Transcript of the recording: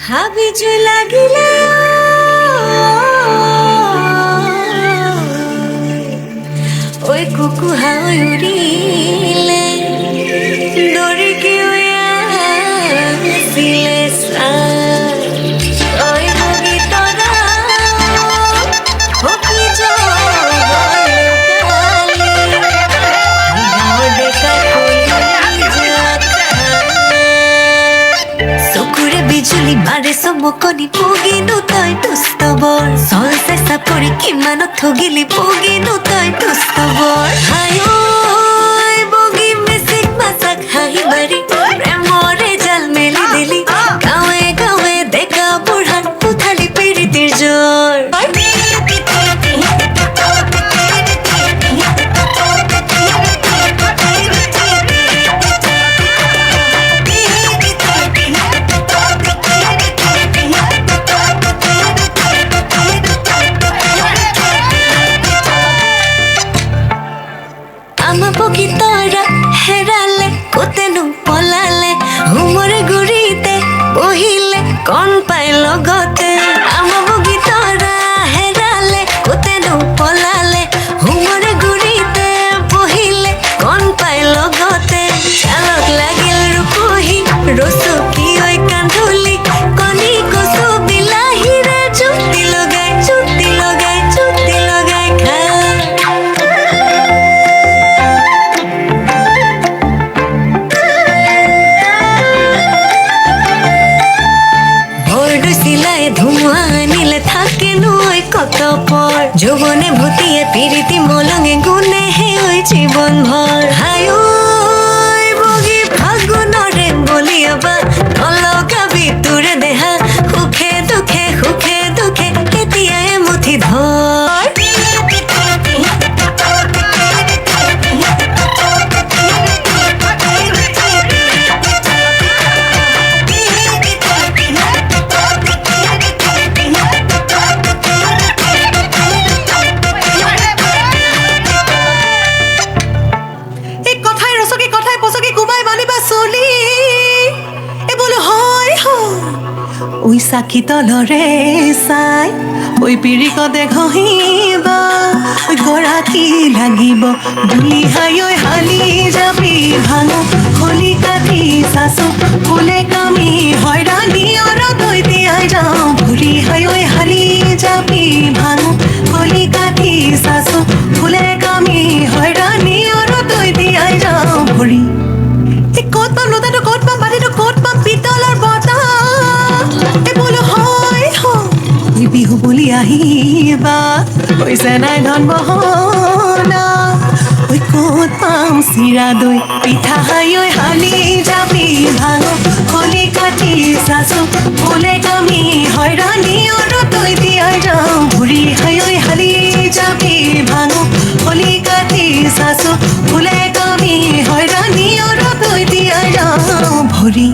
হাবিজু লাগিলে ওই কুকুহা উৰিলে দৰিকি উয়াছিলে ওই বগিতৰা হকি চকুৰে বিজুলী মাৰে চমকনি পগিনো তই দুষ্টবৰ চল চেষ্টা কৰি কিমানত ঠগিলি পগিনো তই দুষ্টবৰ হাই ঐ বগী মিচিক মাছাক হাঁহি মাৰি প্ৰেমৰে জাল মেলি দিলি গাঁৱে গাঁৱে ডেকা বুঢ়াক উঠালি পিৰিতিৰ জোৰ আমাৰ বগিতৰা হেৰালে কোতেনো পলালে হুমৰে গুৰিতে বহিলে কণ পাই লগতে আমাৰ বগিতৰা হেৰালে কোতেনো পলালে হুমৰে গুৰিতে বহিলে কণ পাই লগতে চালক লাগিল ৰূপহী ৰচকী ঐ কান্ধুলি কণী কচু বিলাহীৰে জুতি লগাই খা চিলাই ধুমুহা আনিলে থাকে নৈ কত পৰ যৌৱনে ভূতিয়ে পিৰিতি মলঙে গুণে হে ঐ জীৱন ভৰ হাই ঐ বগী ফাগুনৰে বলিয়াবা নলগাবি তোৰে দেহা সুখে দুখে কেতিয়াই মুঠি ধৰ ওই সাক্ষী তলৰে চাই ওই পিৰিকতে ঘঁহিবা ওই গৰাকী লাগিব বুলি হাই ঐ হালি যাবি ভাঙো খলি কাটি চাচো ফুলে কামি হয়ৰাণী অৰদৈ তিয়াই যাওঁ ভৰি হাই ঐ হালি যাবি ভাঙো খলি কাটি চাচো ফুলে কামি হয়ৰাণী অৰদৈ তিয়াই যাওঁ ভৰি ক'ত পাম লতাটো ক'ত পাম বাতিটো ক'ত পাম পিতলৰ বঁটা বিহু বুলি আহিবা হৈছে নাই ধন বহনা ঐ ক'ত পাম চিৰা দৈ পিঠা হাই ঐ হালি যাবি ভাঙো খলি কাটি চাচো ফুলে কামি হয়ৰাণী অৰদৈ তিয়াই যাওঁ ভৰি হাই ঐ হালি যাবি ভাঙো খলি কাটি চাচো ফুলে কামি হয়ৰাণী অৰদৈ তিয়াই যাওঁ ভৰি